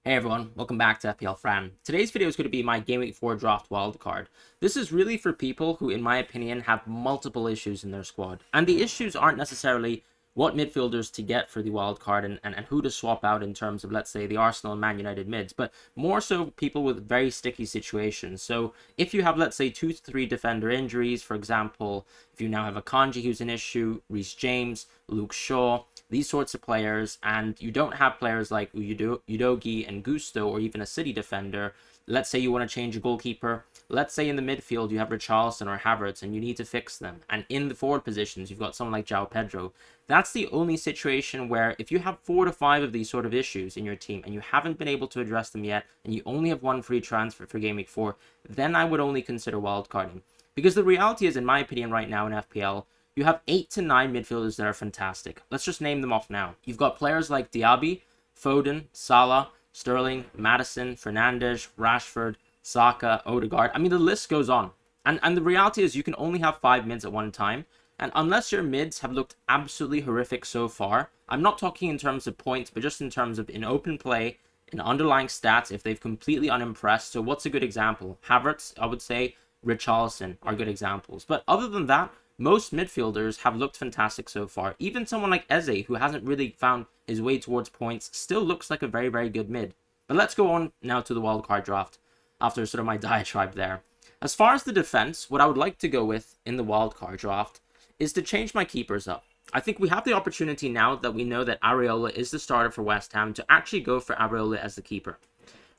Hey everyone, welcome back to FPL Fran. Today's video is going to be my Game Week 4 draft wildcard. This is really for people who, in my opinion, have multiple issues in their squad. And the issues aren't necessarily what midfielders to get for the wildcard and who to swap out in terms of, let's say, the Arsenal and Man United mids, but more so people with very sticky situations. So if you have, let's say, 2 to 3 defender injuries, for example, if you now have a Kanji who's an issue, Reece James, Luke Shaw, these sorts of players, and you don't have players like Udogi and Gusto, or even a City defender. Let's say you want to change a goalkeeper. Let's say in the midfield you have Richarlison or Havertz and you need to fix them. And in the forward positions you've got someone like João Pedro. That's the only situation where if you have 4 to 5 of these sort of issues in your team and you haven't been able to address them yet, and you only have one free transfer for Game Week 4, then I would only consider wildcarding. Because the reality is, in my opinion right now in FPL, you have 8 to 9 midfielders that are fantastic. Let's just name them off now. You've got players like Diaby, Foden, Salah, Sterling, Maddison, Fernandes, Rashford, Saka, Odegaard. I mean, the list goes on. And the reality is you can only have 5 mids at one time. And unless your mids have looked absolutely horrific so far, I'm not talking in terms of points, but just in terms of in open play, in underlying stats, if they've completely unimpressed. So what's a good example? Havertz, I would say, Richarlison are good examples. But other than that, most midfielders have looked fantastic so far. Even someone like Eze, who hasn't really found his way towards points, still looks like a very, very good mid. But let's go on now to the wildcard draft, after sort of my diatribe there. As far as the defense, what I would like to go with in the wildcard draft is to change my keepers up. I think we have the opportunity now that we know that Areola is the starter for West Ham to actually go for Areola as the keeper.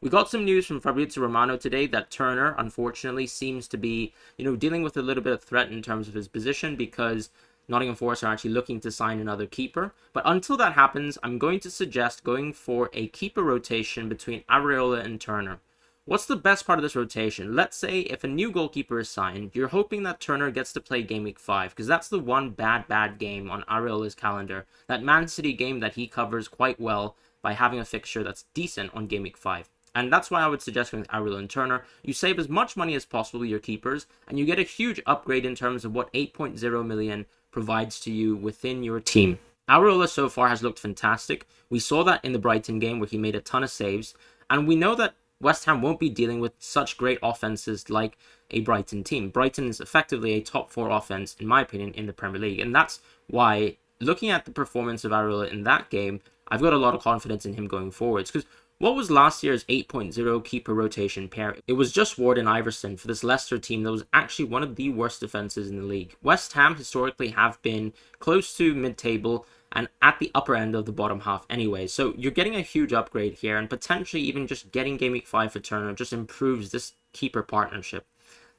We got some news from Fabrizio Romano today that Turner, unfortunately, seems to be, dealing with a little bit of threat in terms of his position because Nottingham Forest are actually looking to sign another keeper. But until that happens, I'm going to suggest going for a keeper rotation between Areola and Turner. What's the best part of this rotation? Let's say if a new goalkeeper is signed, you're hoping that Turner gets to play Game Week 5, because that's the one bad game on Areola's calendar. That Man City game that he covers quite well by having a fixture that's decent on Game Week 5. And that's why I would suggest going with Areola and Turner. You save as much money as possible with your keepers, and you get a huge upgrade in terms of what 8.0 million provides to you within your team. Areola so far has looked fantastic. We saw that in the Brighton game where he made a ton of saves, and we know that West Ham won't be dealing with such great offenses like a Brighton team. Brighton is effectively a top 4 offense, in my opinion, in the Premier League, and that's why, looking at the performance of Areola in that game, I've got a lot of confidence in him going forwards, because what was last year's 8.0 keeper rotation pair? It was just Ward and Iverson for this Leicester team that was actually one of the worst defenses in the league. West Ham historically have been close to mid-table and at the upper end of the bottom half anyway. So you're getting a huge upgrade here, and potentially even just getting Game Week 5 for Turner just improves this keeper partnership.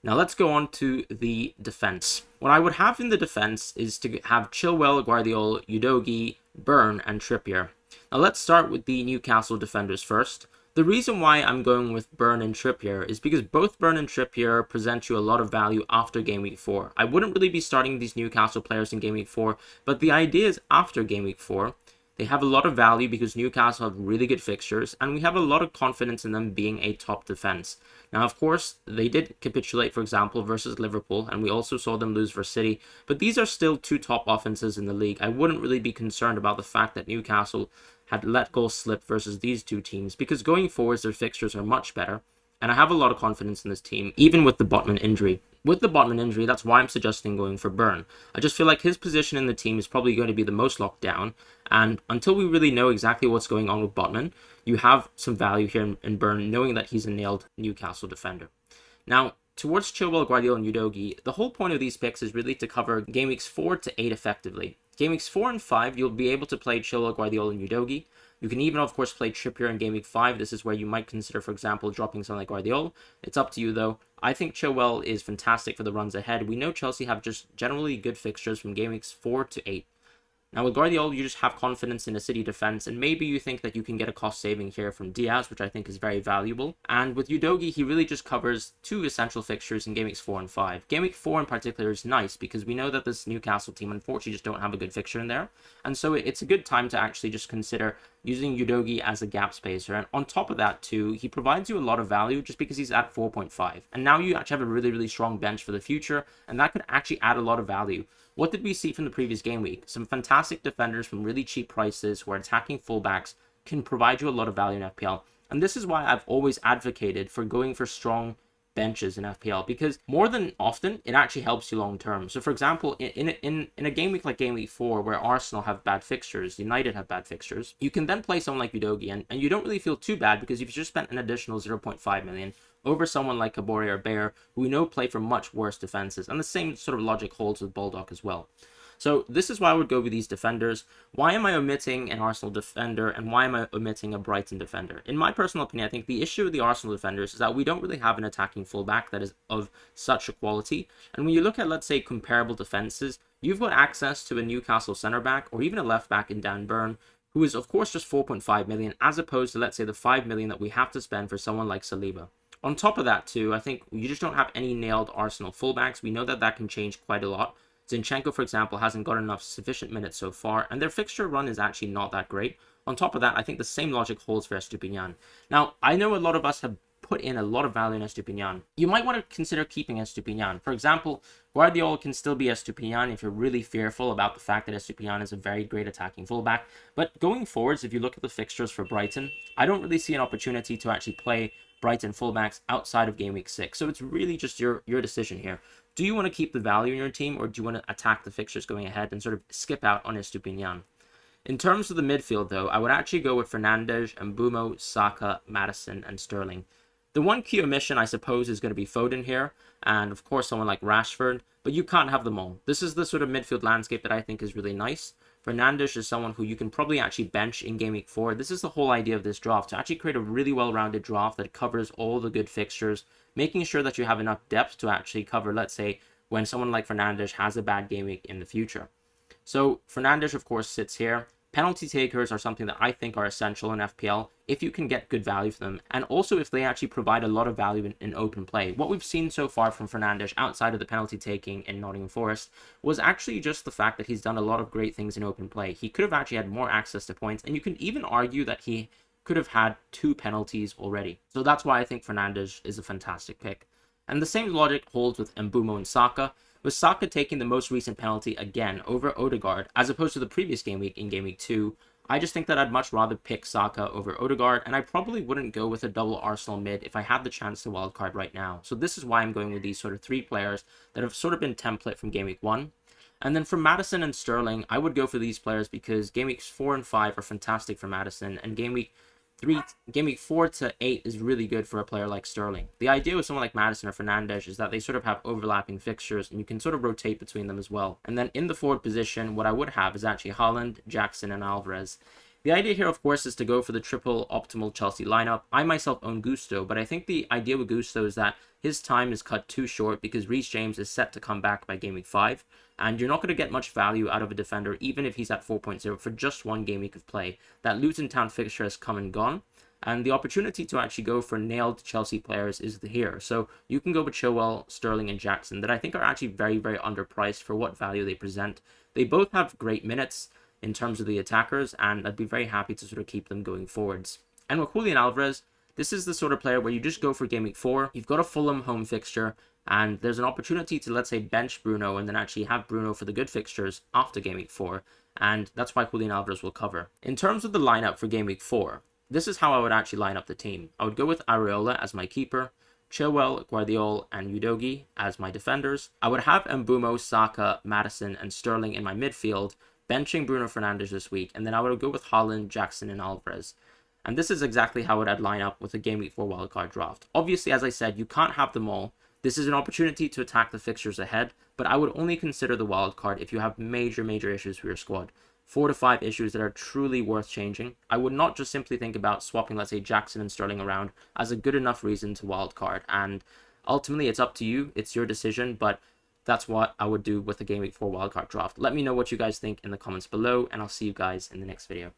Now let's go on to the defense. What I would have in the defense is to have Chilwell, Guardiola, Udogi, Burn, and Trippier. Now let's start with the Newcastle defenders first. The reason why I'm going with Burn and Trippier is because both Burn and Trippier present you a lot of value after Game Week 4. I wouldn't really be starting these Newcastle players in Game Week 4, but the idea is after Game Week 4, they have a lot of value because Newcastle have really good fixtures, and we have a lot of confidence in them being a top defense. Now, of course, they did capitulate, for example, versus Liverpool, and we also saw them lose versus City, but these are still 2 top offenses in the league. I wouldn't really be concerned about the fact that Newcastle had let goals slip versus these 2 teams, because going forwards, their fixtures are much better, and I have a lot of confidence in this team, even with the Botman injury. With the Botman injury, that's why I'm suggesting going for Burn. I just feel like his position in the team is probably going to be the most locked down, and until we really know exactly what's going on with Botman, you have some value here in Burn, knowing that he's a nailed Newcastle defender. Now, towards Chilwell, Guardiola, and Udogi, the whole point of these picks is really to cover Game Weeks 4 to 8 effectively. Game Weeks 4 and 5, you'll be able to play Chilwell, Guardiola, and Udogi. You can even, of course, play Trippier in Game Week 5. This is where you might consider, for example, dropping someone like Guardiola. It's up to you, though. I think Chilwell is fantastic for the runs ahead. We know Chelsea have just generally good fixtures from Game Weeks 4 to 8. Now, with Guardiola, you just have confidence in a City defense, and maybe you think that you can get a cost saving here from Diaz, which I think is very valuable. And with Udogi, he really just covers 2 essential fixtures in Game Weeks 4 and 5. Game Week 4 in particular is nice because we know that this Newcastle team unfortunately just don't have a good fixture in there. And so it's a good time to actually just consider using Udogi as a gap spacer. And on top of that, too, he provides you a lot of value just because he's at 4.5. And now you actually have a really, really strong bench for the future, and that could actually add a lot of value. What did we see from the previous game week? Some fantastic defenders from really cheap prices who are attacking fullbacks can provide you a lot of value in FPL. And this is why I've always advocated for going for strong benches in FPL, because more than often it actually helps you long term. So for example, in a game week like game week 4, where Arsenal have bad fixtures, United have bad fixtures, you can then play someone like Udogie, and you don't really feel too bad, because you've just spent an additional 0.5 million over someone like Kabore or Bayer, who we know play for much worse defenses, and the same sort of logic holds with Bulldog as well. So this is why I would go with these defenders. Why am I omitting an Arsenal defender, and why am I omitting a Brighton defender? In my personal opinion, I think the issue with the Arsenal defenders is that we don't really have an attacking fullback that is of such a quality. And when you look at, let's say, comparable defenses, you've got access to a Newcastle centre back or even a left back in Dan Burn, who is of course just 4.5 million, as opposed to, let's say, the 5 million that we have to spend for someone like Saliba. On top of that too, I think you just don't have any nailed Arsenal fullbacks. We know that that can change quite a lot. Zinchenko, for example, hasn't got enough sufficient minutes so far, and their fixture run is actually not that great. On top of that, I think the same logic holds for Estupiñán. Now, I know a lot of us have put in a lot of value in Estupiñán. You might want to consider keeping Estupiñán. For example, Guardiola can still be Estupiñán if you're really fearful about the fact that Estupiñán is a very great attacking fullback. But going forwards, if you look at the fixtures for Brighton, I don't really see an opportunity to actually play Brighton fullbacks outside of game week 6. So it's really just your decision here. Do you want to keep the value in your team, or do you want to attack the fixtures going ahead and sort of skip out on Estupiñán? In terms of the midfield, though, I would actually go with Fernandes, Mbeumo, Saka, Maddison, and Sterling. The one key omission, I suppose, is going to be Foden here, and of course someone like Rashford, but you can't have them all. This is the sort of midfield landscape that I think is really nice. Fernandes is someone who you can probably actually bench in game week 4. This is the whole idea of this draft, to actually create a really well-rounded draft that covers all the good fixtures, making sure that you have enough depth to actually cover, let's say, when someone like Fernandes has a bad game week in the future. So Fernandes, of course, sits here. Penalty takers are something that I think are essential in FPL if you can get good value for them, and also if they actually provide a lot of value in open play. What we've seen so far from Fernandes outside of the penalty taking in Nottingham Forest was actually just the fact that he's done a lot of great things in open play. He could have actually had more access to points, and you can even argue that he could have had 2 penalties already. So that's why I think Fernandes is a fantastic pick. And the same logic holds with Mbeumo and Saka, with Saka taking the most recent penalty again over Odegaard, as opposed to the previous game week in game week 2. I just think that I'd much rather pick Saka over Odegaard, and I probably wouldn't go with a double Arsenal mid if I had the chance to wildcard right now. So this is why I'm going with these sort of 3 players that have sort of been template from game week 1. And then for Maddison and Sterling, I would go for these players because game weeks 4 and 5 are fantastic for Maddison, and game week 4 to 8 is really good for a player like Sterling. The idea with someone like Maddison or Fernandes is that they sort of have overlapping fixtures, and you can sort of rotate between them as well. And then in the forward position, what I would have is actually Haaland, Jackson, and Alvarez. The idea here, of course, is to go for the triple optimal Chelsea lineup. I myself own Gusto, but I think the idea with Gusto is that his time is cut too short because Reece James is set to come back by game week 5, and you're not going to get much value out of a defender even if he's at 4.0 for just 1 game week of play. That Luton Town fixture has come and gone, and the opportunity to actually go for nailed Chelsea players is here. So you can go with Chilwell, Sterling, and Jackson that I think are actually very, very underpriced for what value they present. They both have great minutes in terms of the attackers, and I'd be very happy to sort of keep them going forwards. And with Julian Alvarez, this is the sort of player where you just go for game week 4. You've got a Fulham home fixture, and there's an opportunity to, let's say, bench Bruno and then actually have Bruno for the good fixtures after game week 4, and that's why Julian Alvarez will cover. In terms of the lineup for game week 4, this is how I would actually line up the team. I would go with Areola as my keeper, Chilwell, Guardiola, and Udogie as my defenders. I would have Mbeumo, Saka, Maddison, and Sterling in my midfield, benching Bruno Fernandes this week, and then I would go with Haaland, Jackson, and Alvarez. And this is exactly how I'd line up with a game week 4 wildcard draft. Obviously, as I said, you can't have them all. This is an opportunity to attack the fixtures ahead, but I would only consider the wildcard if you have major issues for your squad. 4 to 5 issues that are truly worth changing. I would not just simply think about swapping, let's say, Jackson and Sterling around as a good enough reason to wildcard. And ultimately, it's up to you. It's your decision, but that's what I would do with the Game Week 4 wildcard draft. Let me know what you guys think in the comments below, and I'll see you guys in the next video.